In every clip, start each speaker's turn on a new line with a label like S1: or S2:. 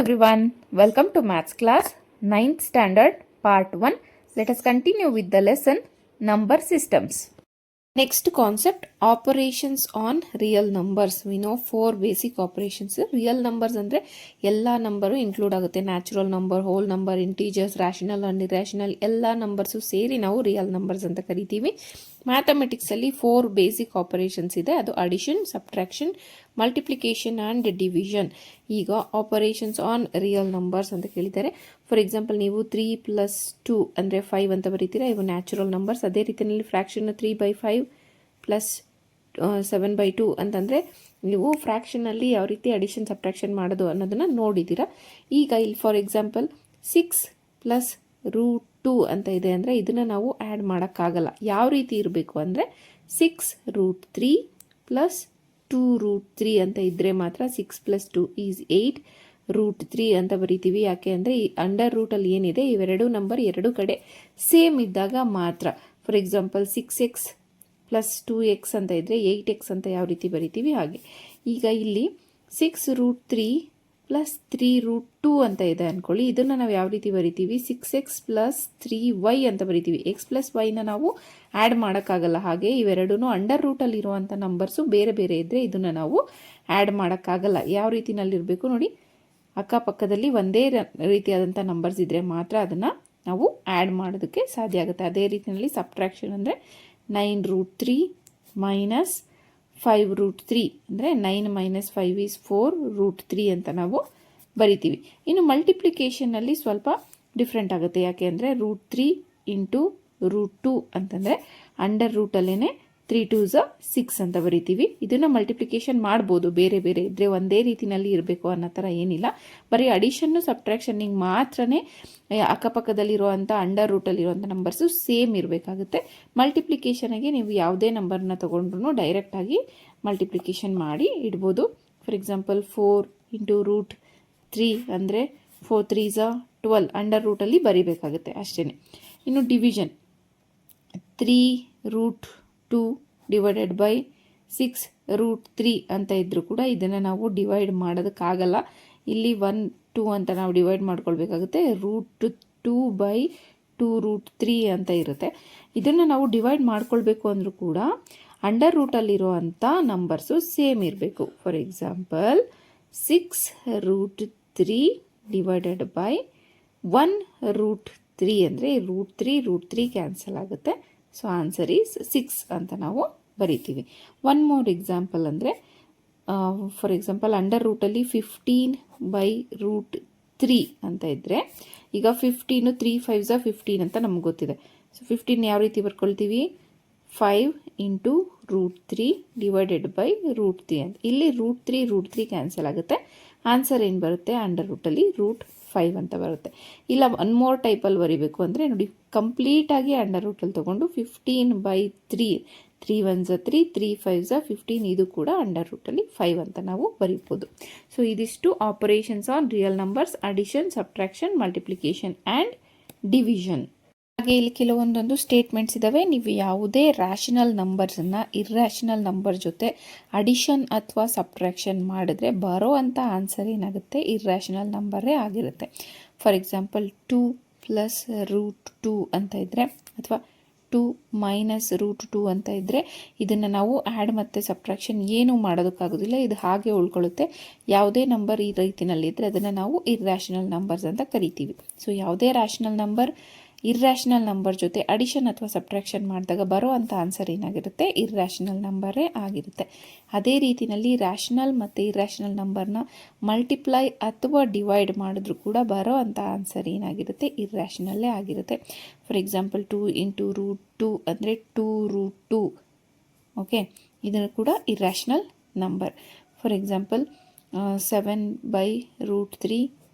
S1: everyone, welcome to Maths class 9th standard part 1. Let us continue with the lesson number systems. Next concept, operations on real numbers. We know 4 basic operations. Real numbers andre ella number include ಆಗುತ್ತೆ. Natural number, whole number, integers, rational and irrational ಎಲ್ಲ numbers ಸೇರಿ ನಾವು real numbers ಅಂತ ಕರಿತೀವಿ. Mathematics ಅಲ್ಲಿ 4 basic operations ಇದೆ. ಅದು addition, subtraction, multiplication and division. ಈಗ ಆಪರೇಷನ್ಸ್ ಆನ್ ರಿಯಲ್ ನಂಬರ್ಸ್ ಅಂತ ಕೇಳಿದ್ದಾರೆ. ಫಾರ್ ಎಕ್ಸಾಂಪಲ್ ನೀವು 3 + 2 ಅಂದರೆ 5 ಅಂತ ಬರೀತೀರಾ. ಇವು ನ್ಯಾಚುರಲ್ ನಂಬರ್ಸ್. ಅದೇ ರೀತಿಯಲ್ಲಿ ಫ್ರ್ಯಾಕ್ಷನ್ 3/5 + 7/2 ಅಂತಂದರೆ ನೀವು ಫ್ರ್ಯಾಕ್ಷನಲ್ಲಿ ಯಾವ ರೀತಿ ಅಡಿಷನ್ ಸಬ್ಟ್ರಾಕ್ಷನ್ ಮಾಡೋದು ಅನ್ನೋದನ್ನು ನೋಡಿದ್ದೀರಾ. ಈಗ ಇಲ್ಲಿ ಫಾರ್ ಎಕ್ಸಾಂಪಲ್ 6 + √2 ಅಂತ ಇದೆ ಅಂದರೆ ಇದನ್ನು ನಾವು ಆ್ಯಡ್ ಮಾಡೋಕ್ಕಾಗಲ್ಲ. ಯಾವ ರೀತಿ ಇರಬೇಕು ಅಂದರೆ 6√3 + 2√3 ಅಂತ ಇದ್ದರೆ ಮಾತ್ರ 6 + 2 = 8 √3 ಅಂತ ಬರಿತೀವಿ. ಯಾಕೆ ಅಂದರೆ ಈ ಅಂಡರ್ ರೂಟಲ್ಲಿ ಏನಿದೆ ಇವೆರಡು ನಂಬರ್ ಎರಡು ಕಡೆ ಸೇಮ್ ಇದ್ದಾಗ ಮಾತ್ರ. ಫಾರ್ ಎಕ್ಸಾಂಪಲ್ 6x + 2x ಅಂತ ಇದ್ದರೆ 8x ಅಂತ ಯಾವ ರೀತಿ ಬರಿತೀವಿ ಹಾಗೆ. ಈಗ ಇಲ್ಲಿ 6√3 + 3√2 ಅಂತ ಇದೆ ಅಂದ್ಕೊಳ್ಳಿ. ಇದನ್ನು ನಾವು ಯಾವ ರೀತಿ ಬರಿತೀವಿ? 6x + 3y ಅಂತ ಬರಿತೀವಿ. x + y ನಾವು ಆ್ಯಡ್ ಮಾಡೋಕ್ಕಾಗಲ್ಲ. ಹಾಗೆ ಇವೆರಡೂ ಅಂಡರ್ ರೂಟಲ್ಲಿ ಇರುವಂಥ ನಂಬರ್ಸು ಬೇರೆ ಬೇರೆ ಇದ್ದರೆ ಇದನ್ನು ನಾವು ಆ್ಯಡ್ ಮಾಡೋಕ್ಕಾಗಲ್ಲ. ಯಾವ ರೀತಿನಲ್ಲಿರಬೇಕು ನೋಡಿ, ಅಕ್ಕಪಕ್ಕದಲ್ಲಿ ಒಂದೇ ರೀತಿಯಾದಂಥ ನಂಬರ್ಸ್ ಇದ್ದರೆ ಮಾತ್ರ ಅದನ್ನು ನಾವು ಆ್ಯಡ್ ಮಾಡೋದಕ್ಕೆ ಸಾಧ್ಯ ಆಗುತ್ತೆ. ಅದೇ ರೀತಿಯಲ್ಲಿ ಸಬ್ಟ್ರಾಕ್ಷನ್ ಅಂದರೆ 9√3 - 5√3 ಅಂದರೆ 9 - 5 = 4√3 ಅಂತ ನಾವು ಬರಿತೀವಿ. ಇನ್ನು ಮಲ್ಟಿಪ್ಲಿಕೇಶನ್ನಲ್ಲಿ ಸ್ವಲ್ಪ ಡಿಫ್ರೆಂಟ್ ಆಗುತ್ತೆ. ಯಾಕೆ ಅಂದರೆ √3 × √2 ಅಂತಂದರೆ ಅಂಡರ್ ರೂಟಲ್ಲೇ 3 × 2 = 6 ಅಂತ ಬರಿತೀವಿ. ಇದನ್ನು ಮಲ್ಟಿಪ್ಲಿಕೇಶನ್ ಮಾಡ್ಬೋದು, ಬೇರೆ ಬೇರೆ ಇದ್ದರೆ ಒಂದೇ ರೀತಿಯಲ್ಲಿ ಇರಬೇಕು ಅನ್ನೋ ಥರ ಏನಿಲ್ಲ. ಬರೀ ಅಡಿಷನ್ನು ಸಬ್ಟ್ರಾಕ್ಷನ್ನಿಗೆ ಮಾತ್ರನೇ ಅಕ್ಕಪಕ್ಕದಲ್ಲಿರುವಂಥ ಅಂಡರ್ ರೂಟಲ್ಲಿರುವಂಥ ನಂಬರ್ಸು ಸೇಮ್ ಇರಬೇಕಾಗುತ್ತೆ. ಮಲ್ಟಿಪ್ಲಿಕೇಶನ್ಗೆ ನೀವು ಯಾವುದೇ ನಂಬರ್ನ ತೊಗೊಂಡ್ರೂ ಡೈರೆಕ್ಟಾಗಿ ಮಲ್ಟಿಪ್ಲಿಕೇಶನ್ ಮಾಡಿ ಇಡ್ಬೋದು. ಫಾರ್ ಎಕ್ಸಾಂಪಲ್ 4 × √3 ಅಂದರೆ 4 × 3 = 12 ಅಂಡರ್ ರೂಟಲ್ಲಿ ಬರಿಬೇಕಾಗುತ್ತೆ ಅಷ್ಟೇ. ಇನ್ನು ಡಿವಿಷನ್ 3√2 / 6√3 ಅಂತ ಇದ್ದರೂ ಕೂಡ ಇದನ್ನು ನಾವು ಡಿವೈಡ್ ಮಾಡೋದಕ್ಕಾಗಲ್ಲ. ಇಲ್ಲಿ 1 2 ಅಂತ ನಾವು ಡಿವೈಡ್ ಮಾಡ್ಕೊಳ್ಬೇಕಾಗುತ್ತೆ. √2/2√3 ಅಂತ ಇರುತ್ತೆ. ಇದನ್ನು ನಾವು ಡಿವೈಡ್ ಮಾಡ್ಕೊಳ್ಬೇಕು ಅಂದರೂ ಕೂಡ ಅಂಡರ್ ರೂಟಲ್ಲಿರುವಂಥ ನಂಬರ್ಸು ಸೇಮ್ ಇರಬೇಕು. ಫಾರ್ ಎಕ್ಸಾಂಪಲ್ 6√3 / 1√3 ಅಂದರೆ √3 ಕ್ಯಾನ್ಸಲ್ ಆಗುತ್ತೆ. ಸೊ ಆನ್ಸರ್ ಈಸ್ 6 ಅಂತ ನಾವು ಬರಿತೀವಿ. ಒನ್ ಮೋರ್ ಎಕ್ಸಾಂಪಲ್ ಅಂದರೆ ಫಾರ್ ಎಕ್ಸಾಂಪಲ್ ಅಂಡರ್ ರೂಟಲ್ಲಿ 15/√3 ಅಂತ ಇದ್ದರೆ ಈಗ 15 3 × 5 = 15 ಅಂತ ನಮ್ಗೆ ಗೊತ್ತಿದೆ. ಸೊ 15 ಯಾವ ರೀತಿ ಬರ್ಕೊಳ್ತೀವಿ? 5 × √3 / √3 ಅಂತ. ಇಲ್ಲಿ √3 ಕ್ಯಾನ್ಸಲ್ ಆಗುತ್ತೆ. ಆನ್ಸರ್ ಏನು ಬರುತ್ತೆ? ಅಂಡರ್ ರೂಟಲ್ಲಿ √5 ಅಂತ ಬರುತ್ತೆ. ಇಲ್ಲ ಒನ್ ಮೋರ್ ಟೈಪಲ್ಲಿ ಬರಿಬೇಕು ಅಂದರೆ ನೋಡಿ, ಕಂಪ್ಲೀಟಾಗಿ ಅಂಡರ್ ರೂಟಲ್ಲಿ ತೊಗೊಂಡು 15/3 3 × 1 = 3 3 × 5 = 15 ಇದು ಕೂಡ ಅಂಡರ್ ರೂಟಲ್ಲಿ 5 ಅಂತ ನಾವು ಬರೀಬೋದು. ಸೊ ಇದಿಷ್ಟು operations on real numbers: addition, subtraction, multiplication and division. ಹಾಗೆ ಇಲ್ಲಿ ಕೆಲವೊಂದೊಂದು ಸ್ಟೇಟ್ಮೆಂಟ್ಸ್ ಇದ್ದಾವೆ. ನೀವು ಯಾವುದೇ ರ್ಯಾಷನಲ್ ನಂಬರ್ಸನ್ನು ಇರ್ರ್ಯಾಷನಲ್ ನಂಬರ್ ಜೊತೆ ಅಡಿಷನ್ ಅಥವಾ ಸಬ್ಟ್ರಾಕ್ಷನ್ ಮಾಡಿದ್ರೆ ಬರೋ ಅಂಥ ಆನ್ಸರ್ ಏನಾಗುತ್ತೆ? ಇರ್ರ್ಯಾಷನಲ್ ನಂಬರೇ ಆಗಿರುತ್ತೆ. ಫಾರ್ ಎಕ್ಸಾಂಪಲ್ 2 + √2 ಅಂತ ಇದ್ದರೆ ಅಥವಾ 2 - √2 ಅಂತ ಇದ್ದರೆ ಇದನ್ನು ನಾವು ಆ್ಯಡ್ ಮತ್ತು ಸಬ್ಟ್ರಾಕ್ಷನ್ ಏನೂ ಮಾಡೋದಕ್ಕಾಗೋದಿಲ್ಲ. ಇದು ಹಾಗೆ ಉಳ್ಕೊಳ್ಳುತ್ತೆ. ಯಾವುದೇ ನಂಬರ್ ಈ ರೀತಿನಲ್ಲಿದ್ದರೆ ಅದನ್ನು ನಾವು ಇರ್ರ್ಯಾಷನಲ್ ನಂಬರ್ಸ್ ಅಂತ ಕರಿತೀವಿ. ಸೊ ಯಾವುದೇ ರ್ಯಾಷನಲ್ ನಂಬರ್ ಇರ್ರ್ಯಾಷನಲ್ ನಂಬರ್ ಜೊತೆ ಅಡಿಷನ್ ಅಥವಾ ಸಬ್ಟ್ರಾಕ್ಷನ್ ಮಾಡಿದಾಗ ಬರೋ ಅಂಥ ಆನ್ಸರ್ ಏನಾಗಿರುತ್ತೆ? ಇರ್ರ್ಯಾಷನಲ್ ನಂಬರೇ ಆಗಿರುತ್ತೆ. ಅದೇ ರೀತಿಯಲ್ಲಿ ರ್ಯಾಷನಲ್ ಮತ್ತು ಇರ್ರ್ಯಾಷನಲ್ ನಂಬರ್ನ ಮಲ್ಟಿಪ್ಲೈ ಅಥವಾ ಡಿವೈಡ್ ಮಾಡಿದ್ರೂ ಕೂಡ ಬರೋ ಅಂಥ ಆನ್ಸರ್ ಏನಾಗಿರುತ್ತೆ? ಇರ್ರ್ಯಾಷನಲ್ಲೇ ಆಗಿರುತ್ತೆ. ಫಾರ್ ಎಕ್ಸಾಂಪಲ್ 2 × √2 ಅಂದರೆ 2√2. ಓಕೆ, ಇದನ್ನು ಕೂಡ ಇರ್ರ್ಯಾಷನಲ್ ನಂಬರ್. ಫಾರ್ ಎಕ್ಸಾಂಪಲ್ 7/√3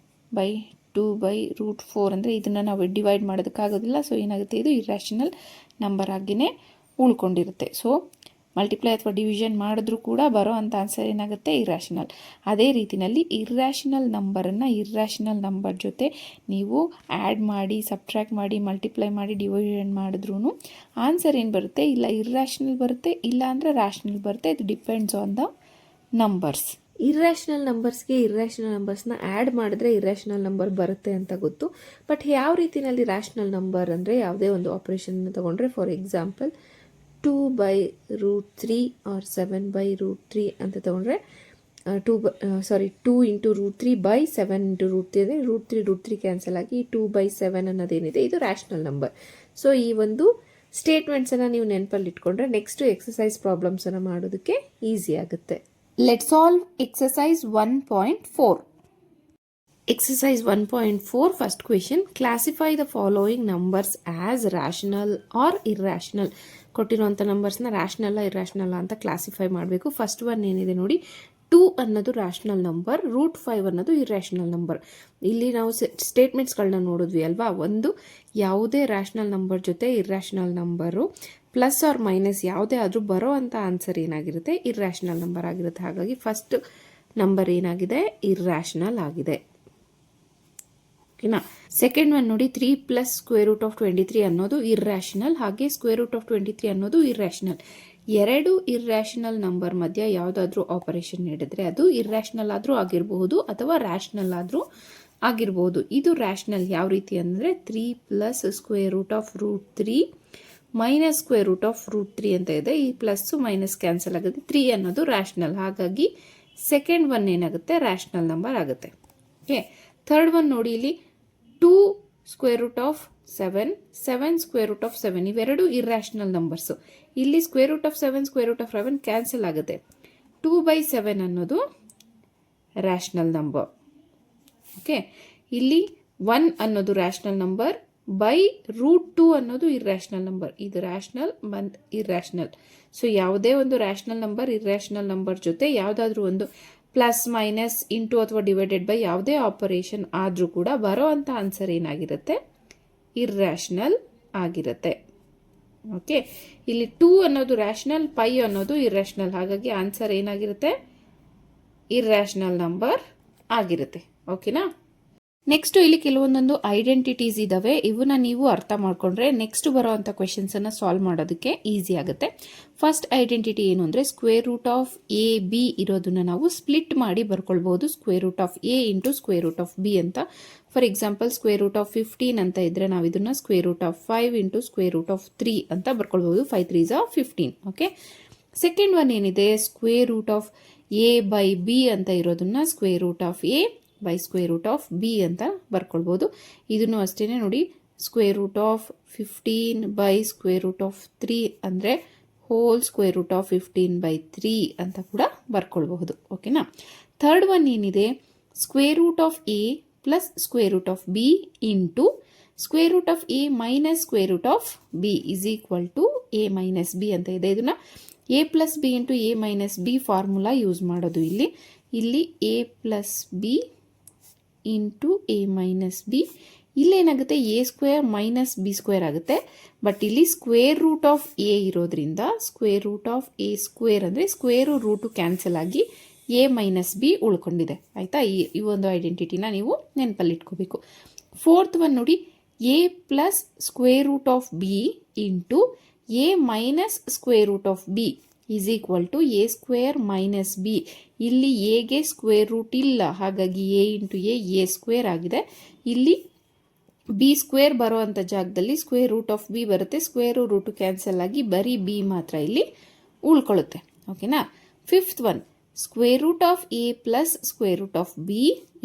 S1: / 2/√4 ಅಂದರೆ ಇದನ್ನು ನಾವು ಡಿವೈಡ್ ಮಾಡೋದಕ್ಕಾಗೋದಿಲ್ಲ. ಸೊ ಏನಾಗುತ್ತೆ? ಇದು ಇರ್ರ್ಯಾಷನಲ್ ನಂಬರ್ ಆಗಿಯೇ ಉಳ್ಕೊಂಡಿರುತ್ತೆ. ಸೊ ಮಲ್ಟಿಪ್ಲೈ ಅಥವಾ ಡಿವಿಷನ್ ಮಾಡಿದ್ರೂ ಕೂಡ ಬರೋ ಅಂಥ ಆನ್ಸರ್ ಏನಾಗುತ್ತೆ? ಇರ್ರ್ಯಾಷನಲ್. ಅದೇ ರೀತಿಯಲ್ಲಿ ಇರ್ರ್ಯಾಷನಲ್ ನಂಬರನ್ನು ಇರ್ರ್ಯಾಷನಲ್ ನಂಬರ್ ಜೊತೆ ನೀವು ಆ್ಯಡ್ ಮಾಡಿ, ಸಬ್ಟ್ರ್ಯಾಕ್ಟ್ ಮಾಡಿ, ಮಲ್ಟಿಪ್ಲೈ ಮಾಡಿ, ಡಿವಿಷನ್ ಮಾಡಿದ್ರೂ ಆನ್ಸರ್ ಏನು ಬರುತ್ತೆ? ಇಲ್ಲ ಇರ್ರ್ಯಾಷನಲ್ ಬರುತ್ತೆ, ಇಲ್ಲ ಅಂದರೆ ರ್ಯಾಷನಲ್ ಬರುತ್ತೆ. ಇದು depends on the numbers. Irrational ನಂಬರ್ಸ್ನ ಆ್ಯಡ್ ಮಾಡಿದ್ರೆ ಇರ್ರ್ಯಾಷನಲ್ ನಂಬರ್ ಬರುತ್ತೆ ಅಂತ ಗೊತ್ತು. ಬಟ್ ಯಾವ ರೀತಿಯಲ್ಲಿ ರ್ಯಾಷನಲ್ ನಂಬರ್ ಅಂದರೆ ಯಾವುದೇ ಒಂದು ಆಪರೇಷನ್ ತಗೊಂಡ್ರೆ, ಫಾರ್ ಎಕ್ಸಾಂಪಲ್ 2/√3 ಆರ್ 7/√3 ಅಂತ ತಗೊಂಡ್ರೆ 2 ಇಂಟು √3 ಬೈ 7 ಇಂಟು √3 ಅಂದರೆ √3 ಕ್ಯಾನ್ಸಲ್ ಆಗಿ 2/7 ಅನ್ನೋದೇನಿದೆ ಇದು ರ್ಯಾಷನಲ್ ನಂಬರ್. ಸೊ ಈ ಒಂದು ಸ್ಟೇಟ್ಮೆಂಟ್ಸನ್ನು ನೀವು ನೆನಪಲ್ಲಿ ಇಟ್ಕೊಂಡ್ರೆ ನೆಕ್ಸ್ಟ್ ಎಕ್ಸಸೈಸ್ ಪ್ರಾಬ್ಲಮ್ಸನ್ನು ಮಾಡೋದಕ್ಕೆ ಈಸಿ ಆಗುತ್ತೆ. Let's solve exercise 1.4. Exercise 1.4 first question. Classify the following numbers as rational or irrational. ಕೊಟ್ಟಿರುವಂಥ ನಂಬರ್ಸ್ನ ರ್ಯಾಷನಲ್ಲ ಇರ್ಯಾಷನಲ್ಲ ಅಂತ ಕ್ಲಾಸಿಫೈ ಮಾಡಬೇಕು. ಫಸ್ಟ್ ಒನ್ ಏನಿದೆ ನೋಡಿ, 2 ಅನ್ನೋದು ರ್ಯಾಷನಲ್ ನಂಬರ್, √5 ಅನ್ನೋದು ಇರ್ಯಾಷನಲ್ ನಂಬರ್. ಇಲ್ಲಿ ನಾವು ಸ್ಟೇಟ್ಮೆಂಟ್ಸ್ಗಳನ್ನ ನೋಡಿದ್ವಿ ಅಲ್ವಾ. ಒಂದು, ಯಾವುದೇ ರ್ಯಾಷನಲ್ ನಂಬರ್ ಜೊತೆ irrational number plus or minus ಯಾವುದೇ ಆದರೂ ಬರೋ ಅಂಥ ಆನ್ಸರ್ ಏನಾಗಿರುತ್ತೆ, ಇರ್ಯಾಷನಲ್ ನಂಬರ್ ಆಗಿರುತ್ತೆ. ಹಾಗಾಗಿ ಫಸ್ಟ್ ನಂಬರ್ ಏನಾಗಿದೆ, ಇರ್ಯಾಷನಲ್ ಆಗಿದೆ. ಓಕೆನಾ. ಸೆಕೆಂಡ್ ಒನ್ ನೋಡಿ, 3 + √23 ಅನ್ನೋದು ಇರ್ಯಾಷನಲ್, ಹಾಗೆ √23 ಅನ್ನೋದು ಇರ್ಯಾಷನಲ್. ಎರಡು ಇರ್ಯಾಷನಲ್ ನಂಬರ್ ಮಧ್ಯ ಯಾವುದಾದ್ರೂ ಆಪರೇಷನ್ ನೀಡಿದ್ರೆ ಅದು ಇರ್ಯಾಷನಲ್ ಆದರೂ ಆಗಿರಬಹುದು ಅಥವಾ ರ್ಯಾಷನಲ್ ಆದರೂ ಆಗಿರಬಹುದು. ಇದು ರ್ಯಾಷನಲ್ ಯಾವ ರೀತಿ ಅಂದರೆ 3 + √√3 ಮೈನಸ್ √√3 ಅಂತ ಇದೆ. ಈ ಪ್ಲಸ್ಸು ಮೈನಸ್ ಕ್ಯಾನ್ಸಲ್ ಆಗುತ್ತೆ. 3 ಅನ್ನೋದು ರ್ಯಾಷನಲ್, ಹಾಗಾಗಿ ಸೆಕೆಂಡ್ ಒನ್ ಏನಾಗುತ್ತೆ, ರ್ಯಾಷನಲ್ ನಂಬರ್ ಆಗುತ್ತೆ. ಓಕೆ. ಥರ್ಡ್ ಒನ್ ನೋಡಿ, ಇಲ್ಲಿ 2 √7 7 √7 ಇವೆರಡು ಇರ್ಯಾಷನಲ್ ನಂಬರ್ಸು. ಇಲ್ಲಿ √7 √7 ಕ್ಯಾನ್ಸಲ್ ಆಗುತ್ತೆ. 2/7 ಅನ್ನೋದು ರ್ಯಾಷನಲ್ ನಂಬರ್. ಓಕೆ. ಇಲ್ಲಿ 1 ಅನ್ನೋದು ರ್ಯಾಷನಲ್ ನಂಬರ್ ಬೈ √2 ಅನ್ನೋದು ಇರ್ಯಾಷನಲ್ ನಂಬರ್. ಇದು ರ್ಯಾಷನಲ್ ಮತ್ತು ಇರ್ಯಾಷನಲ್. ಸೊ ಯಾವುದೇ ಒಂದು ರ್ಯಾಷನಲ್ ನಂಬರ್ ಇರ್ಯಾಷನಲ್ ನಂಬರ್ ಜೊತೆ ಯಾವುದಾದ್ರೂ ಒಂದು ಪ್ಲಸ್ ಮೈನಸ್ ಇಂಟು ಅಥವಾ ಡಿವೈಡೆಡ್ ಬೈ ಯಾವುದೇ ಆಪರೇಷನ್ ಆದರೂ ಕೂಡ ಬರೋ ಅಂಥ ಆನ್ಸರ್ ಏನಾಗಿರುತ್ತೆ, ಇರ್ಯಾಷನಲ್ ಆಗಿರುತ್ತೆ. ಓಕೆ. ಇಲ್ಲಿ 2 ಅನ್ನೋದು ರ್ಯಾಷನಲ್, ಪೈ ಅನ್ನೋದು ಇರ್ಯಾಷನಲ್, ಹಾಗಾಗಿ ಆನ್ಸರ್ ಏನಾಗಿರುತ್ತೆ, ಇರ್ಯಾಷನಲ್ ನಂಬರ್ ಆಗಿರುತ್ತೆ. ಓಕೆನಾ. ನೆಕ್ಸ್ಟ್ ಇಲ್ಲಿ ಕೆಲವೊಂದೊಂದು ಐಡೆಂಟಿಟೀಸ್ ಇದಾವೆ. ಇವನ್ನ ನೀವು ಅರ್ಥ ಮಾಡ್ಕೊಂಡ್ರೆ ನೆಕ್ಸ್ಟ್ ಬರೋವಂಥ ಕ್ವೆಶನ್ಸನ್ನು ಸಾಲ್ವ್ ಮಾಡೋದಕ್ಕೆ ಈಸಿ ಆಗುತ್ತೆ. ಫಸ್ಟ್ ಐಡೆಂಟಿಟಿ ಏನು ಅಂದರೆ √(a)(b) ಇರೋದನ್ನ ನಾವು ಸ್ಪ್ಲಿಟ್ ಮಾಡಿ ಬರ್ಕೊಳ್ಬಹುದು. √(a) ಇಂಟು √(b) ಅಂತ. ಫಾರ್ ಎಕ್ಸಾಂಪಲ್ √15 ಅಂತ ಇದ್ರೆ ನಾವು ಇದನ್ನ √5 ಇಂಟು √3 ಅಂತ ಬರ್ಕೊಳ್ಬಹುದು. 5 3s are 15. Okay. Second one ಏನಿದೆ, √(a/b) ಅಂತ ಇರೋದನ್ನ √(a) ಬೈ √(b) ಅಂತ ಬರ್ಕೊಳ್ಬೋದು. ಇದನ್ನು ಅಷ್ಟೇ ನೋಡಿ, √15 ಬೈ √3 ಅಂದರೆ ಹೋಲ್ √15/3 ಅಂತ ಕೂಡ ಬರ್ಕೊಳ್ಬಹುದು. ಓಕೆನಾ. ಥರ್ಡ್ ಒನ್ ಏನಿದೆ, √(a plus √(b) into √(a minus √(b) is equal to a minus b ಅಂತ ಇದೆ. ಇದನ್ನ a plus b into a minus b formula use ಮಾಡೋದು. ಇಲ್ಲಿ a plus b into a minus B. ಇಲ್ಲೇನಾಗುತ್ತೆ, a² minus b² ಆಗುತ್ತೆ. But ಇಲ್ಲಿ √(a) ಇರೋದ್ರಿಂದ √(a² ಅಂದರೆ ರೂಟು ಕ್ಯಾನ್ಸಲ್ ಆಗಿ a ಮೈನಸ್ ಬಿ ಉಳ್ಕೊಂಡಿದೆ. ಆಯಿತಾ. ಈ ಒಂದು ಐಡೆಂಟಿಟಿನ ನೀವು ನೆನಪಲ್ಲಿ ಇಟ್ಕೋಬೇಕು. ಫೋರ್ತ್ ಒನ್ ನೋಡಿ, a plus √(b) into a minus √(b) is equal to a² minus b. ಇಲ್ಲಿ ಎಗೆ ಸ್ಕ್ವೇರ್ ರೂಟ್ ಇಲ್ಲ, ಹಾಗಾಗಿ a ಇಂಟು a² ಆಗಿದೆ. ಇಲ್ಲಿ b² ಬರೋ ಅಂಥ ಜಾಗದಲ್ಲಿ √(b) ಬರುತ್ತೆ. ರೂಟು ಕ್ಯಾನ್ಸಲ್ ಆಗಿ ಬರೀ b ಮಾತ್ರ ಇಲ್ಲಿ ಉಳ್ಕೊಳ್ಳುತ್ತೆ. ಓಕೆನಾ. Fifth one, √(a plus √(b)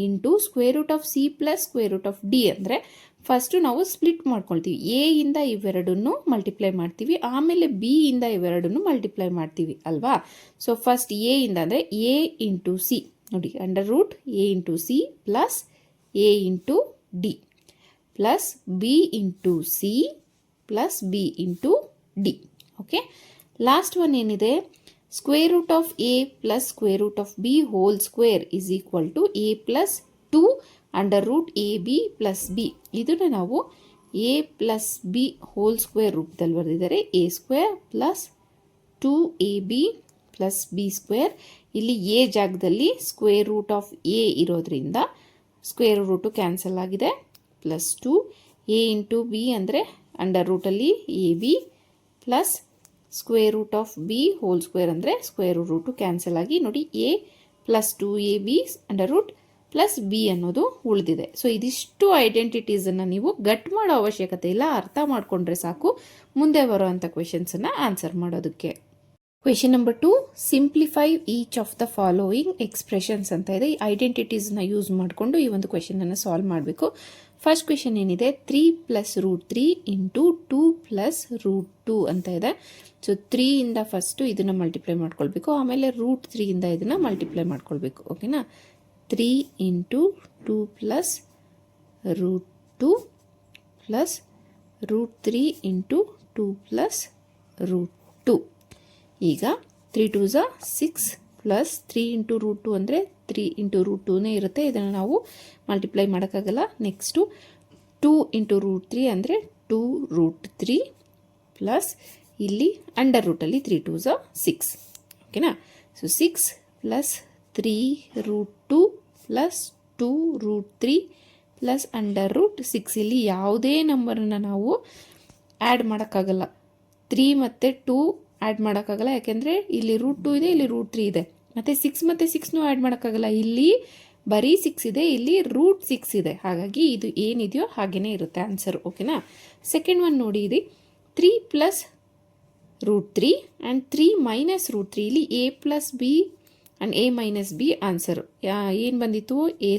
S1: into √(c plus √(d) ಅಂದರೆ ಫಸ್ಟು ನಾವು ಸ್ಪ್ಲಿಟ್ ಮಾಡ್ಕೊಳ್ತೀವಿ. ಎ ಇಂದ ಇವೆರಡನ್ನು ಮಲ್ಟಿಪ್ಲೈ ಮಾಡ್ತೀವಿ, ಆಮೇಲೆ ಬಿ ಇಂದ ಇವೆರಡನ್ನು ಮಲ್ಟಿಪ್ಲೈ ಮಾಡ್ತೀವಿ ಅಲ್ವಾ. ಸೊ ಫಸ್ಟ್ ಎ ಇಂದ ಅಂದರೆ a ಇಂಟು ಸಿ ನೋಡಿ, √a into c plus a into d plus b into c plus b into d. Okay. Last one ಏನಿದೆ, √(a plus √(b) whole square is equal to a plus 2 √ab plus b. ಇದನ್ನು ನಾವು a plus B whole square ರೂಪದಲ್ಲಿ ಬರೆದಿದ್ದಾರೆ. a² plus 2ab plus b². ಇಲ್ಲಿ a ಜಾಗದಲ್ಲಿ √(a) ಇರೋದ್ರಿಂದ root cancel ಆಗಿದೆ. Plus 2 a into b ಅಂದರೆ under ab plus √(b) whole square ಅಂದರೆ ರೂಟು ಕ್ಯಾನ್ಸಲ್ ಆಗಿ ನೋಡಿ a plus 2ab under root plus b ಅನ್ನೋದು ಉಳಿದಿದೆ. ಸೊ ಇದಿಷ್ಟು ಐಡೆಂಟಿಟೀಸನ್ನು ನೀವು ಗಟ್ ಮಾಡೋ ಅವಶ್ಯಕತೆ ಇಲ್ಲ, ಅರ್ಥ ಮಾಡಿಕೊಂಡ್ರೆ ಸಾಕು ಮುಂದೆ ಬರುವಂಥ ಕ್ವೆಶನ್ಸನ್ನು ಆನ್ಸರ್ ಮಾಡೋದಕ್ಕೆ. Question number 2, simplify each of the following expressions ಅಂತ ಇದೆ. ಈ ಐಡೆಂಟಿಟೀಸ್ನ ಯೂಸ್ ಮಾಡಿಕೊಂಡು ಈ ಒಂದು ಕ್ವೆಶನನ್ನು ಸಾಲ್ವ್ ಮಾಡಬೇಕು. ಫಸ್ಟ್ ಕ್ವೆಶನ್ ಏನಿದೆ, 3 plus root 3 into 2 plus root 2 ಅಂತ ಇದೆ. ಸೊ 3 ಇಂದ ಫಸ್ಟು ಇದನ್ನು ಮಲ್ಟಿಪ್ಲೈ ಮಾಡ್ಕೊಳ್ಬೇಕು, ಆಮೇಲೆ ರೂಟ್ 3 ಇಂದ ಇದನ್ನು ಮಲ್ಟಿಪ್ಲೈ ಮಾಡ್ಕೊಳ್ಬೇಕು. ಓಕೆನಾ? 3 into 2 plus root 2 plus root 3 into 2 plus root 2. ಈಗ 3 2s 6 ಪ್ಲಸ್ 3 ಇಂಟು ರೂಟ್ 2 ಅಂದರೆ 3 ಇಂಟು ರೂಟ್ 2ನೇ ಇರುತ್ತೆ. ಇದನ್ನು ನಾವು ಮಲ್ಟಿಪ್ಲೈ ಮಾಡೋಕ್ಕಾಗಲ್ಲ. ನೆಕ್ಸ್ಟು 2 ಇಂಟು ರೂಟ್ 3 ಅಂದರೆ 2 ರೂಟ್ 3 ಪ್ಲಸ್ ಇಲ್ಲಿ ಅಂಡರ್ ರೂಟಲ್ಲಿ 3 2s 6. ಓಕೆನಾ? So 6 plus 3 root 2 plus 2 root 3 plus under root 6. ಇಲ್ಲಿ ಯಾವುದೇ ನಂಬರನ್ನು ನಾವು ಆ್ಯಡ್ ಮಾಡೋಕ್ಕಾಗಲ್ಲ. 3 ಮತ್ತು 2 ಆ್ಯಡ್ ಮಾಡೋಕ್ಕಾಗಲ್ಲ, ಯಾಕೆಂದರೆ ಇಲ್ಲಿ ರೂಟ್ 2 ಇದೆ, ಇಲ್ಲಿ ರೂಟ್ 3 ಇದೆ. ಮತ್ತು 6 ಮತ್ತು 6ನೂ ಆ್ಯಡ್ ಮಾಡೋಕ್ಕಾಗಲ್ಲ, ಇಲ್ಲಿ ಬರೀ 6 ಇದೆ, ಇಲ್ಲಿ ರೂಟ್ 6 ಇದೆ. ಹಾಗಾಗಿ ಇದು ಏನಿದೆಯೋ ಹಾಗೇ ಇರುತ್ತೆ ಆನ್ಸರ್. ಓಕೆನಾ? ಸೆಕೆಂಡ್ ಒನ್ ನೋಡಿ, ಇದು 3 plus root 3 and 3 minus root 3. ಇಲ್ಲಿ a plus b and a minus b answer. ಏನು ಬಂದಿತ್ತು? A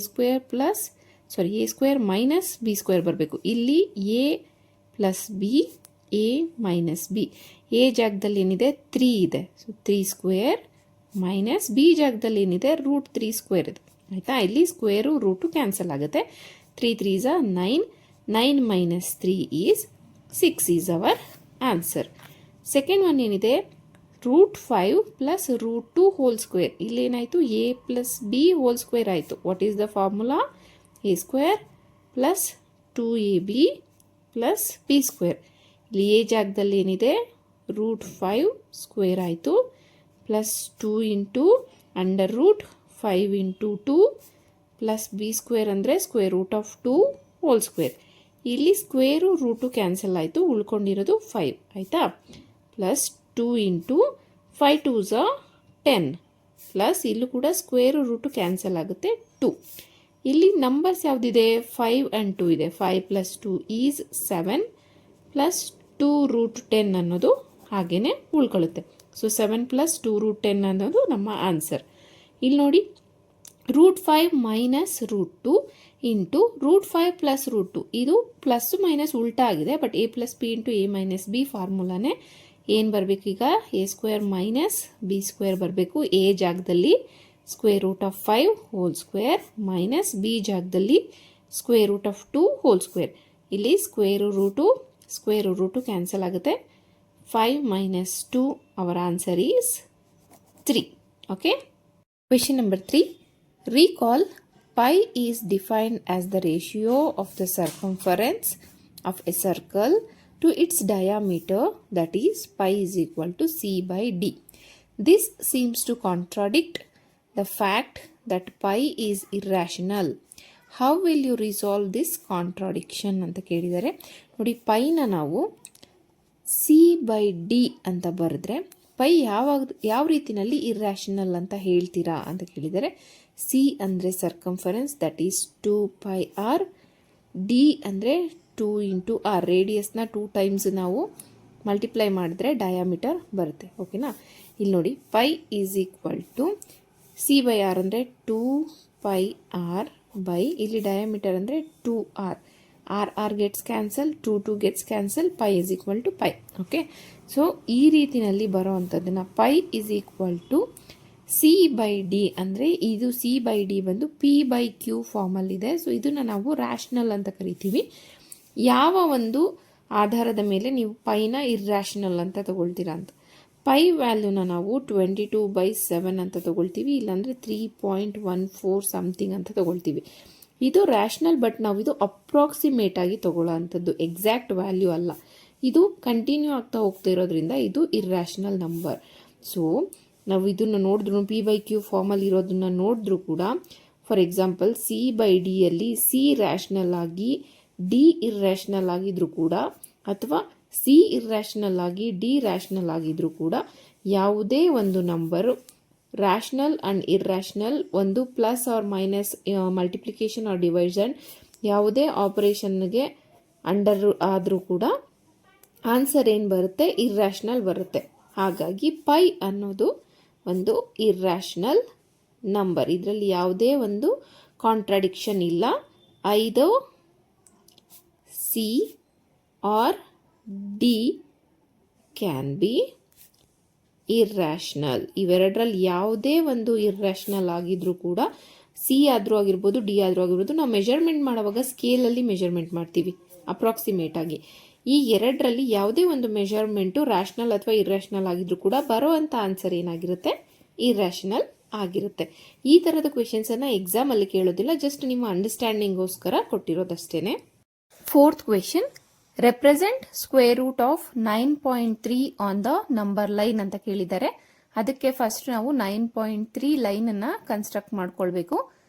S1: square minus B square ಬರಬೇಕು. ಇಲ್ಲಿ a plus b, a minus b. A ಜಾಗದಲ್ಲಿ ಏನಿದೆ? 3 ಇದೆ. ಸೊ 3 ಸ್ಕ್ವೇರ್ ಮೈನಸ್ ಬಿ ಜಾಗದಲ್ಲಿ ಏನಿದೆ? ರೂಟ್ 3 ಸ್ಕ್ವೇರ್ ಇದೆ. ಆಯಿತಾ? ಇಲ್ಲಿ ಸ್ಕ್ವೇರು ರೂಟು ಕ್ಯಾನ್ಸಲ್ ಆಗುತ್ತೆ. 3 3s 9, 9 minus 3 is 6 is our answer. Second one ಏನಿದೆ? Root 5 plus root 2 whole square. ಇಲ್ಲೇನಾಯಿತು? A plus B whole square ಆಯಿತು. What is the formula? A square plus 2ab plus B square. ಇಲ್ಲಿ A ಜಾಗದಲ್ಲಿ ಏನಿದೆ? Root 5 square ಆಯಿತು plus 2 into under root 5 into 2 plus B square ಅಂದರೆ square root of 2 whole square. ಇಲ್ಲಿ square root cancel ಆಯಿತು, ಉಳ್ಕೊಂಡಿರೋದು 5. ಆಯಿತಾ? Plus 2 into 5 2s 10 plus ಇಲ್ಲೂ ಕೂಡ ಸ್ಕ್ವೇರು ರೂಟು ಕ್ಯಾನ್ಸಲ್ ಆಗುತ್ತೆ 2. ಇಲ್ಲಿ ನಂಬರ್ಸ್ ಯಾವುದಿದೆ? 5 ಆ್ಯಂಡ್ 2 ಇದೆ. 5 ಪ್ಲಸ್ 2 ಈಸ್ 7 ಪ್ಲಸ್ 2 ರೂಟ್ 10 ಅನ್ನೋದು ಹಾಗೇ ಉಳ್ಕೊಳ್ಳುತ್ತೆ. ಸೊ 7 ಪ್ಲಸ್ 2 ರೂಟ್ 10 ಅನ್ನೋದು ನಮ್ಮ ಆನ್ಸರ್. ಇಲ್ಲಿ ನೋಡಿ, root 5 minus root 2 into root 5 plus root 2. ಇದು ಪ್ಲಸ್ ಮೈನಸ್ ಉಲ್ಟಾ ಆಗಿದೆ, but A plus B into A minus B ಫಾರ್ಮುಲಾನೇ. ಏನು ಬರಬೇಕೀಗ? A square minus B square ಬರಬೇಕು. ಎ ಜಾಗದಲ್ಲಿ square root of 5 whole square minus B ಜಾಗದಲ್ಲಿ square root of 2 whole square. ಇಲ್ಲಿ ಸ್ಕ್ವೇರು ರೂಟು ಕ್ಯಾನ್ಸಲ್ ಆಗುತ್ತೆ. 5 minus 2, our answer is 3. Okay? Question number 3. Recall pi is defined as the ratio of the circumference of a circle to its diameter, that is pi is equal to c by d. This seems to contradict the fact that pi is irrational. How will you resolve this contradiction ಅಂತ ಕೇಳಿದರೆ, ನೋಡಿ, ಪೈನ ನಾವು C by D ಅಂತ ಬರೆದ್ರೆ pi ಯಾವ ರೀತಿಯಲ್ಲಿ irrational ಅಂತ ಹೇಳ್ತೀರಾ ಅಂತ ಕೇಳಿದರೆ, ಸಿ ಅಂದರೆ circumference, that is 2 pi r. D ಅಂದರೆ 2 ಇಂಟು ಆರ್. ರೇಡಿಯಸ್ನ 2 ಟೈಮ್ಸ್ ನಾವು ಮಲ್ಟಿಪ್ಲೈ ಮಾಡಿದ್ರೆ ಡಯಾಮೀಟರ್ ಬರುತ್ತೆ. ಓಕೆನಾ? ಇಲ್ಲಿ ನೋಡಿ, pi is equal to c by r ಅಂದರೆ 2 pi r ಬೈ ಇಲ್ಲಿ ಡಯಾಮೀಟರ್ ಅಂದರೆ 2r. r gets cancel, 2 gets cancel, pi is equal to pi. Okay? So ಈ ರೀತಿಯಲ್ಲಿ ಬರೋ ಅಂಥದ್ದನ್ನು pi is equal to C by D ಅಂದರೆ ಇದು C by D ಬಂದು ಪಿ ಬೈ ಕ್ಯೂ ಫಾರ್ಮಲ್ಲಿದೆ. ಸೊ ಇದನ್ನು ನಾವು ರ್ಯಾಷನಲ್ ಅಂತ ಕರಿತೀವಿ. ಯಾವ ಒಂದು ಆಧಾರದ ಮೇಲೆ ನೀವು ಪೈನ ಇರ್ರ್ಯಾಷನಲ್ ಅಂತ ತಗೊಳ್ತೀರಾ ಅಂತ. ಪೈ ವ್ಯಾಲ್ಯೂನ ನಾವು 22/7 ಅಂತ ತಗೊಳ್ತೀವಿ, ಇಲ್ಲಾಂದರೆ 3.14 ಸಮಥಿಂಗ್ ಅಂತ ತಗೊಳ್ತೀವಿ. ಇದು ರ್ಯಾಷನಲ್, ಬಟ್ ನಾವು ಇದು ಅಪ್ರಾಕ್ಸಿಮೇಟ್ ಆಗಿ ತಗೊಳ್ಳೋ ಅಂಥದ್ದು, ಎಕ್ಸಾಕ್ಟ್ ವ್ಯಾಲ್ಯೂ ಅಲ್ಲ. ಇದು ಕಂಟಿನ್ಯೂ ಆಗ್ತಾ ಹೋಗ್ತಾ ಇರೋದ್ರಿಂದ ಇದು ಇರ್ರ್ಯಾಷನಲ್ ನಂಬರ್. ಸೊ ನಾವು ಇದನ್ನು ನೋಡಿದ್ರು, ಪಿ ಬೈ ಕ್ಯೂ ಫಾರ್ಮಲ್ಲಿ ಇರೋದನ್ನ ನೋಡಿದ್ರೂ ಕೂಡ, ಫಾರ್ ಎಕ್ಸಾಂಪಲ್ ಸಿ ಬೈ ಡಿಯಲ್ಲಿ ಸಿ ರ್ಯಾಷನಲ್ ಆಗಿ ಡಿ ಇರ್ರ್ಯಾಷನಲ್ ಆಗಿದ್ರೂ ಕೂಡ, ಅಥವಾ ಸಿ ಇರ್ರ್ಯಾಷನಲ್ ಆಗಿ ಡಿ ರ್ಯಾಷನಲ್ ಆಗಿದ್ರೂ ಕೂಡ, ಯಾವುದೇ ಒಂದು ನಂಬರು ರ್ಯಾಷನಲ್ ಆ್ಯಂಡ್ ಇರ್ರ್ಯಾಷನಲ್, ಒಂದು plus or minus multiplication or division ಯಾವುದೇ ಆಪರೇಷನ್ಗೆ ಅಂಡರ್ ಆದರೂ ಕೂಡ ಆನ್ಸರ್ ಏನು ಬರುತ್ತೆ, ಇರ್ರ್ಯಾಷನಲ್ ಬರುತ್ತೆ. ಹಾಗಾಗಿ ಪೈ ಅನ್ನೋದು ಒಂದು ಇರ್ರ್ಯಾಷನಲ್ ನಂಬರ್. ಇದರಲ್ಲಿ ಯಾವುದೇ ಒಂದು ಕಾಂಟ್ರಾಡಿಕ್ಷನ್ ಇಲ್ಲ. ಐದು C or D can be irrational. ಇವೆರಡರಲ್ಲಿ ಯಾವುದೇ ಒಂದು ಇರ್ರ್ಯಾಷನಲ್ ಆಗಿದ್ರೂ ಕೂಡ ಸಿ ಆದರೂ ಆಗಿರ್ಬೋದು, ಡಿ ಆದರೂ ಆಗಿರ್ಬೋದು, ನಾವು ಮೆಜರ್ಮೆಂಟ್ ಮಾಡುವಾಗ ಸ್ಕೇಲಲ್ಲಿ ಮೆಜರ್ಮೆಂಟ್ ಮಾಡ್ತೀವಿ ಅಪ್ರಾಕ್ಸಿಮೇಟ್ ಆಗಿ. ಈ ಎರಡರಲ್ಲಿ ಯಾವುದೇ ಒಂದು ಮೆಜರ್ಮೆಂಟು ರ್ಯಾಷನಲ್ ಅಥವಾ ಇರ್ರ್ಯಾಷನಲ್ ಆಗಿದ್ರೂ ಕೂಡ ಬರೋವಂಥ ಆನ್ಸರ್ ಏನಾಗಿರುತ್ತೆ, ಇರ್ರ್ಯಾಷನಲ್ ಆಗಿರುತ್ತೆ. ಈ ಥರದ ಕ್ವೆಶನ್ಸನ್ನು ಎಕ್ಸಾಮಲ್ಲಿ ಕೇಳೋದಿಲ್ಲ, ಜಸ್ಟ್ ನಿಮ್ಮ ಅಂಡರ್ಸ್ಟ್ಯಾಂಡಿಂಗೋಸ್ಕರ ಕೊಟ್ಟಿರೋದಷ್ಟೇ. Fourth question, represent square root of 9.3 on the number line ಅಂತ ಕೇಳಿದ್ದಾರೆ. ಅದಕ್ಕೆ ಫಸ್ಟ್ ನಾವು 9.3 ಲೈನನ್ನು ಕನ್ಸ್ಟ್ರಕ್ಟ್ ಮಾಡ್ಕೊಳ್ಬೇಕು.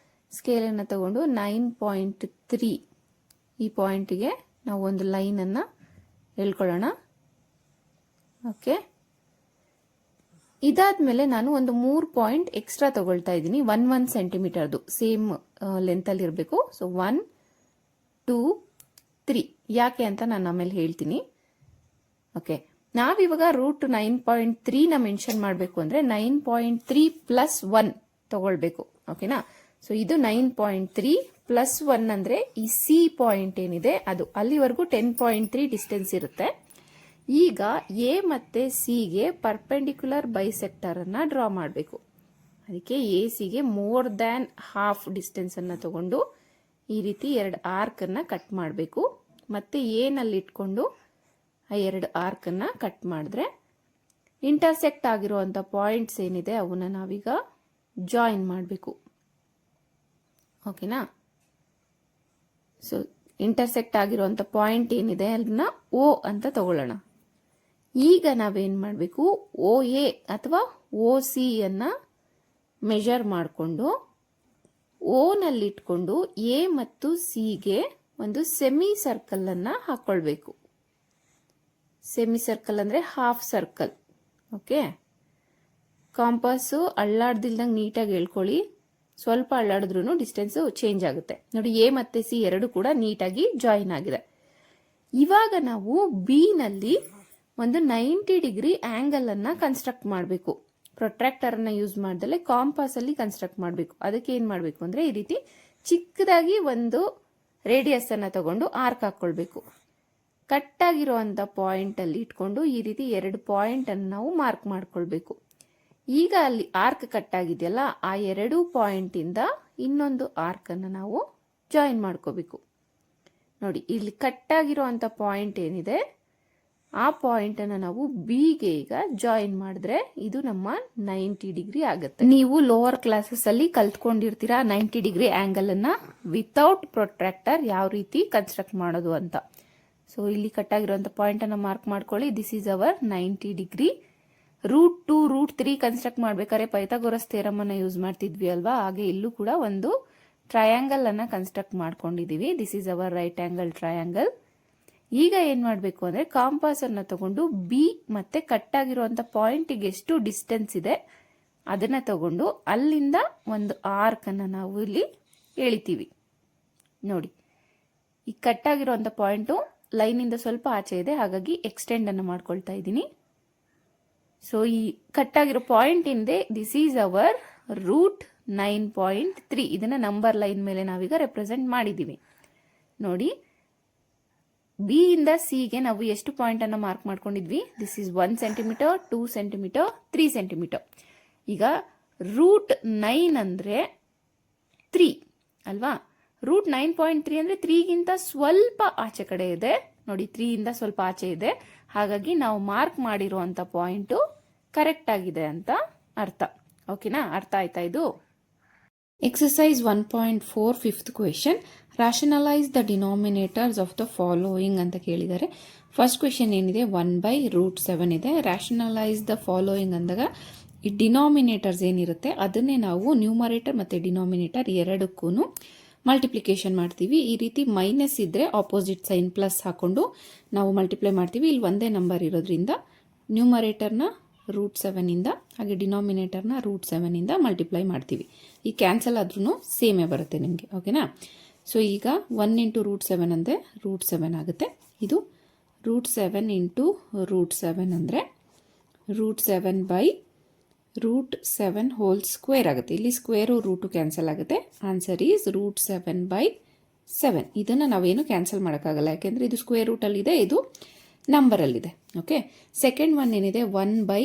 S1: ಸ್ಕೇಲನ್ನು ತಗೊಂಡು 9.3 ಈ ಪಾಯಿಂಟಿಗೆ ನಾವು ಒಂದು ಲೈನನ್ನು ಹೇಳ್ಕೊಳ್ಳೋಣ. ಓಕೆ, ಇದಾದ್ಮೇಲೆ ನಾನು ಒಂದು 3 ಪಾಯಿಂಟ್ ಎಕ್ಸ್ಟ್ರಾ ತಗೊಳ್ತಾ ಇದ್ದೀನಿ. 1 ಸೆಂಟಿಮೀಟರ್ದು ಸೇಮ್ ಲೆಂತಲ್ಲಿ ಇರಬೇಕು. ಸೊ 1, 2, 3 ಯಾಕೆ ಅಂತ ನಾನು ಆಮೇಲೆ ಹೇಳ್ತೀನಿ. ಓಕೆ, ನಾವಿವಾಗ ರೂಟ್ 9.3ನ ಮೆನ್ಷನ್ ಮಾಡಬೇಕು ಅಂದರೆ 9.3 ಪ್ಲಸ್ 1 ತಗೊಳ್ಬೇಕು. ಓಕೆನಾ? ಸೊ ಇದು 9.3 ಪ್ಲಸ್ 1 ಅಂದರೆ ಈ ಸಿ ಪಾಯಿಂಟ್ ಏನಿದೆ ಅದು, ಅಲ್ಲಿವರೆಗೂ 10.3 ಡಿಸ್ಟೆನ್ಸ್ ಇರುತ್ತೆ. ಈಗ ಎ ಮತ್ತು ಸಿಗೆ ಪರ್ಪೆಂಡಿಕ್ಯುಲರ್ ಬೈಸೆಕ್ಟರನ್ನು ಡ್ರಾ ಮಾಡಬೇಕು. ಅದಕ್ಕೆ ಎ ಸಿಗೆ ಮೋರ್ ದ್ಯಾನ್ ಹಾಫ್ ಡಿಸ್ಟೆನ್ಸನ್ನು ತಗೊಂಡು ಈ ರೀತಿ 2 ಆರ್ಕನ್ನು ಕಟ್ ಮಾಡಬೇಕು. ಮತ್ತು ಎನಲ್ಲಿ ಇಟ್ಕೊಂಡು ಆ 2 ಆರ್ಕನ್ನು ಕಟ್ ಮಾಡಿದ್ರೆ ಇಂಟರ್ಸೆಕ್ಟ್ ಆಗಿರುವಂಥ ಪಾಯಿಂಟ್ಸ್ ಏನಿದೆ ಅವನ್ನ ನಾವೀಗ ಜಾಯಿನ್ ಮಾಡಬೇಕು. ಓಕೆನಾ? ಸೊ ಇಂಟರ್ಸೆಕ್ಟ್ ಆಗಿರುವಂಥ ಪಾಯಿಂಟ್ ಏನಿದೆ ಅದನ್ನ ಓ ಅಂತ ತಗೊಳ್ಳೋಣ. ಈಗ ನಾವೇನು ಮಾಡಬೇಕು, ಓ ಎ ಅಥವಾ ಓ ಸಿ ಅನ್ನು ಮೆಜರ್ ಮಾಡಿಕೊಂಡು ಓನಲ್ಲಿಟ್ಕೊಂಡು ಎ ಮತ್ತು ಸಿಗೆ ಒಂದು ಸೆಮಿ ಸರ್ಕಲನ್ನು ಹಾಕ್ಕೊಳ್ಬೇಕು. ಸೆಮಿ ಸರ್ಕಲ್ ಅಂದರೆ ಹಾಫ್ ಸರ್ಕಲ್. ಓಕೆ, ಕಾಂಪಾಸು ಅಳ್ಳಾಡ್ದಿಲ್ದಂಗೆ ನೀಟಾಗಿ ಹೇಳ್ಕೊಳ್ಳಿ. ಸ್ವಲ್ಪ ಅಳ್ಳಾಡಿದ್ರೂ ಡಿಸ್ಟೆನ್ಸು ಚೇಂಜ್ ಆಗುತ್ತೆ. ನೋಡಿ, ಎ ಮತ್ತು ಸಿ ಎರಡು ಕೂಡ ನೀಟಾಗಿ ಜಾಯಿನ್ ಆಗಿದೆ. ಇವಾಗ ನಾವು ಬಿ ನಲ್ಲಿ ಒಂದು 90 ಡಿಗ್ರಿ ಆಂಗಲ್ ಅನ್ನ ಕನ್ಸ್ಟ್ರಕ್ಟ್ ಮಾಡಬೇಕು. ಪ್ರೊಟ್ರಾಕ್ಟರ್ ಅನ್ನ ಯೂಸ್ ಮಾಡ್ದಲೆ ಕಾಂಪಾಸ್ ಅಲ್ಲಿ ಕನ್ಸ್ಟ್ರಕ್ಟ್ ಮಾಡಬೇಕು. ಅದಕ್ಕೆ ಏನ್ ಮಾಡಬೇಕು ಅಂದ್ರೆ ಈ ರೀತಿ ಚಿಕ್ಕದಾಗಿ ಒಂದು ರೇಡಿಯಸ್ ಅನ್ನ ತಗೊಂಡು ಆರ್ಕ್ ಹಾಕೊಳ್ಬೇಕು. ಕಟ್ ಆಗಿರುವಂತ ಪಾಯಿಂಟ್ ಅಲ್ಲಿ ಇಟ್ಕೊಂಡು ಈ ರೀತಿ 2 ಪಾಯಿಂಟ್ ಅನ್ನು ನಾವು ಮಾರ್ಕ್ ಮಾಡ್ಕೊಳ್ಬೇಕು. ಈಗ ಅಲ್ಲಿ ಆರ್ಕ್ ಕಟ್ ಆಗಿದೆಯಲ್ಲ, ಆ 2 ಪಾಯಿಂಟ್ ಇಂದ ಇನ್ನೊಂದು ಆರ್ಕ್ ಅನ್ನು ನಾವು ಜಾಯಿನ್ ಮಾಡ್ಕೋಬೇಕು. ನೋಡಿ, ಇಲ್ಲಿ ಕಟ್ ಆಗಿರುವಂತ ಪಾಯಿಂಟ್ ಏನಿದೆ ಆ ಪಾಯಿಂಟ್ ಅನ್ನು ನಾವು ಬಿಗೆ ಈಗ ಜಾಯಿನ್ ಮಾಡಿದ್ರೆ ಇದು ನಮ್ಮ 90 ಡಿಗ್ರಿ ಆಗುತ್ತೆ. ನೀವು ಲೋವರ್ ಕ್ಲಾಸಸ್ ಅಲ್ಲಿ ಕಲ್ತ್ಕೊಂಡಿರ್ತೀರಾ 90 ಡಿಗ್ರಿ ಆಂಗಲ್ ಅನ್ನ ವಿತೌಟ್ ಪ್ರೊಟ್ರಾಕ್ಟರ್ ಯಾವ ರೀತಿ ಕನ್ಸ್ಟ್ರಕ್ಟ್ ಮಾಡೋದು ಅಂತ. ಸೊ ಇಲ್ಲಿ ಕಟ್ ಆಗಿರುವಂತ ಪಾಯಿಂಟ್ ಅನ್ನ ಮಾರ್ಕ್ ಮಾಡ್ಕೊಳ್ಳಿ. This is our 90 degree. Root 2, root 3 construct ಮಾಡ್ಬೇಕಾದ್ರೆ ಪೈಥಾಗೋರಸ್ ಥಿಯರಮ್ ಅನ್ನ ಯೂಸ್ ಮಾಡ್ತಿದ್ವಿ ಅಲ್ವಾ, ಹಾಗೆ ಇಲ್ಲೂ ಕೂಡ ಒಂದು ಟ್ರಯಾಂಗಲ್ ಅನ್ನ ಕನ್ಸ್ಟ್ರಕ್ಟ್ ಮಾಡ್ಕೊಂಡಿದೀವಿ. This is our right angle triangle. ಈಗ ಏನ್ ಮಾಡಬೇಕು ಅಂದ್ರೆ ಕಾಂಪಾಸ್ ಅನ್ನ ತಗೊಂಡು ಬಿ ಮತ್ತೆ ಕಟ್ ಆಗಿರುವಂತ ಪಾಯಿಂಟ್ಗೆ ಎಷ್ಟು ಡಿಸ್ಟೆನ್ಸ್ ಇದೆ ಅದನ್ನ ತಗೊಂಡು ಅಲ್ಲಿಂದ ಒಂದು ಆರ್ಕ್ ಅನ್ನ ನಾವು ಇಲ್ಲಿ ಎಳಿತೀವಿ. ನೋಡಿ, ಈ ಕಟ್ ಆಗಿರುವಂತ ಪಾಯಿಂಟು ಲೈನ್ ಇಂದ ಸ್ವಲ್ಪ ಆಚೆ ಇದೆ, ಹಾಗಾಗಿ ಎಕ್ಸ್ಟೆಂಡ್ ಅನ್ನು ಮಾಡ್ಕೊಳ್ತಾ ಇದ್ದೀನಿ. ಸೊ ಈ ಕಟ್ ಆಗಿರೋ ಪಾಯಿಂಟ್ ಇಂದೆ ದಿಸ್ ಈಸ್ ಅವರ್ ರೂಟ್ 9.3. ಇದನ್ನ ನಂಬರ್ ಲೈನ್ ಮೇಲೆ ನಾವೀಗ ರೆಪ್ರೆಸೆಂಟ್ ಮಾಡಿದೀವಿ. ನೋಡಿ, ಬಿ ಇಂದ ಸಿಗೆ ನಾವು ಎಷ್ಟು ಪಾಯಿಂಟ್ ಅನ್ನ ಮಾರ್ಕ್ ಮಾಡ್ಕೊಂಡಿದ್ವಿ. This is 1 centimetre, 2 centimetre, 3 centimetre. ಈಗ ರೂಟ್ 9 ಅಂದ್ರೆ 3 ಅಲ್ವಾ. ರೂಟ್ 9.3 ಅಂದ್ರೆ 3ಗಿಂತ ಸ್ವಲ್ಪ ಆಚೆ ಕಡೆ ಇದೆ. ನೋಡಿ, 3 ಇಂದ ಸ್ವಲ್ಪ ಆಚೆ ಇದೆ, ಹಾಗಾಗಿ ನಾವು ಮಾರ್ಕ್ ಮಾಡಿರುವಂತ ಪಾಯಿಂಟ್ ಕರೆಕ್ಟ್ ಆಗಿದೆ ಅಂತ ಅರ್ಥ. ಓಕೆನಾ? ಅರ್ಥ ಆಯ್ತಾ ಇದು? Exercise 1.4 fifth question, ರಾಷನಲೈಸ್ the denominators of the following ಅಂತ ಕೇಳಿದ್ದಾರೆ. ಫಸ್ಟ್ ಕ್ವೆಶನ್ ಏನಿದೆ 1/√7 ಇದೆ. ರಾಷನಲೈಸ್ ದ ಫಾಲೋಯಿಂಗ್ ಅಂದಾಗ ಈ ಡಿನಾಮಿನೇಟರ್ಸ್ ಏನಿರುತ್ತೆ ಅದನ್ನೇ ನಾವು ನ್ಯೂಮರೇಟರ್ ಮತ್ತು ಡಿನಾಮಿನೇಟರ್ ಎರಡಕ್ಕೂ ಮಲ್ಟಿಪ್ಲಿಕೇಶನ್ ಮಾಡ್ತೀವಿ. ಈ ರೀತಿ ಮೈನಸ್ ಇದ್ದರೆ ಆಪೋಸಿಟ್ ಸೈನ್ ಪ್ಲಸ್ ಹಾಕೊಂಡು ನಾವು ಮಲ್ಟಿಪ್ಲೈ ಮಾಡ್ತೀವಿ. ಇಲ್ಲಿ ಒಂದೇ ನಂಬರ್ ಇರೋದ್ರಿಂದ ನ್ಯೂಮರೇಟರ್ನ √7ಇಂದ ಹಾಗೆ ಡಿನಾಮಿನೇಟರ್ನ √7ಇಂದ ಮಲ್ಟಿಪ್ಲೈ ಮಾಡ್ತೀವಿ. ಈ ಕ್ಯಾನ್ಸಲ್ ಆದ್ರೂ ಸೇಮೇ ಬರುತ್ತೆ ನಿಮಗೆ. ಓಕೆನಾ? ಸೊ ಈಗ 1 ಇಂಟು √7 ಅಂದರೆ √7 ಆಗುತ್ತೆ. ಇದು √7 ಇಂಟು √7 ಅಂದರೆ √7 ಬೈ √7 ಹೋಲ್ ಸ್ಕ್ವೇರ್ ಆಗುತ್ತೆ. ಇಲ್ಲಿ ಸ್ಕ್ವೇರು ರೂಟು ಕ್ಯಾನ್ಸಲ್ ಆಗುತ್ತೆ. Answer is √7 by 7. ಇದನ್ನು ನಾವೇನು ಕ್ಯಾನ್ಸಲ್ ಮಾಡೋಕ್ಕಾಗಲ್ಲ, ಯಾಕೆಂದರೆ ಇದು ಸ್ಕ್ವೇರ್ ರೂಟಲ್ಲಿದೆ, ಇದು ನಂಬರಲ್ಲಿದೆ. ಓಕೆ, ಸೆಕೆಂಡ್ ಒನ್ ಏನಿದೆ 1 by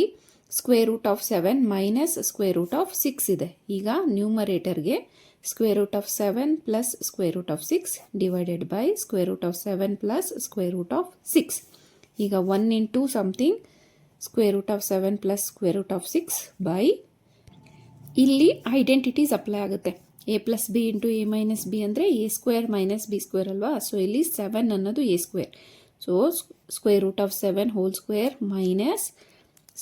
S1: square root of 7 minus square root of 6 ಇದೆ. ಈಗ ನ್ಯೂಮರೇಟರ್ಗೆ square root of 7 plus square root of 6 divided by square root of 7 plus square root of 6. ಈಗ 1 into something square root of 7 plus square root of 6 by, ಇಲ್ಲಿ identities apply ಆಗುತ್ತೆ. a plus B into a minus B ಅಂದರೆ a square minus B square ಅಲ್ವಾ. So ಇಲ್ಲಿ 7 ಅನ್ನೋದು a square. So square root of 7 whole square minus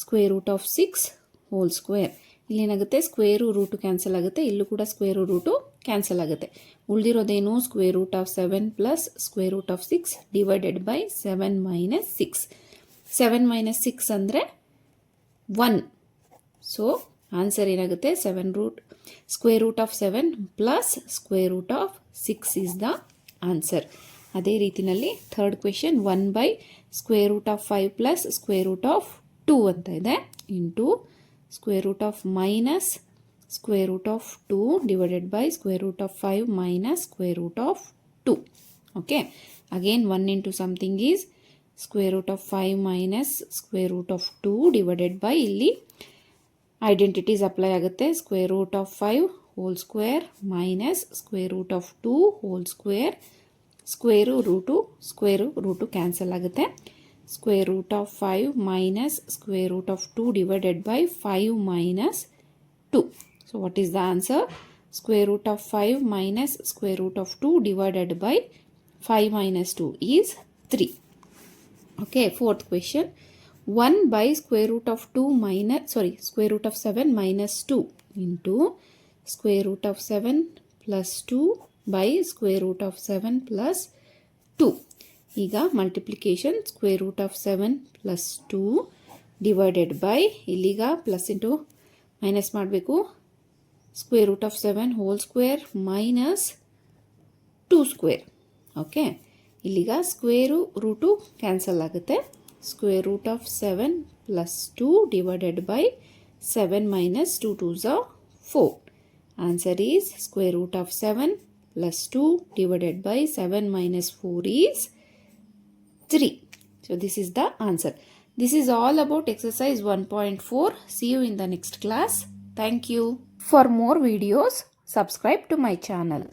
S1: square root of 6 whole square. ಇಲ್ಲೇನಾಗುತ್ತೆ, square root cancel ಆಗುತ್ತೆ, ಇಲ್ಲೂ ಕೂಡ square root cancel ಆಗುತ್ತೆ. ಉಳಿದಿರೋದೇನು square root of 7 plus square root of 6 divided by 7 minus 6. 7 minus 6 ಅಂದರೆ 1. So answer ಏನಾಗುತ್ತೆ, square root of 7 plus square root of 6 is the answer. ಅದೇ ರೀತಿಯಲ್ಲಿ third question 1 by square root of 5 plus square root of 2 ಅಂತ ಇದೆ, into square root of minus square root of 2 divided by square root of 5 minus square root of 2. Okay, again 1 into something is square root of 5 minus square root of 2 divided by, ಇಲ್ಲಿ identities apply ಆಗುತ್ತೆ, square root of 5 whole square minus square root of 2 whole square. Square root cancel ಆಗುತ್ತೆ. Square root of 5 minus square root of 2 divided by 5 minus 2. So what is the answer? Square root of 5 minus square root of 2 divided by 5 minus 2 is 3. Okay, fourth question 1 by square root of square root of 7 minus 2 into square root of 7 plus 2 by square root of 7 plus 2. ಈಗ multiplication square root of 7 plus 2 divided by, ಇಲ್ಲಿಗ plus into minus ಮಾಡಬೇಕು, square root of 7 whole square minus 2 square. Okay, ಇಲ್ಲಿಗ square root cancel ಆಗುತ್ತೆ. Square root of 7 plus 2 divided by 7 minus 2 2s are 4. Answer is square root of 7 plus 2 divided by 7 minus 4 is 3. So this is the answer. This is all about exercise 1.4. See you in the next class. Thank you. For more videos, subscribe to my channel.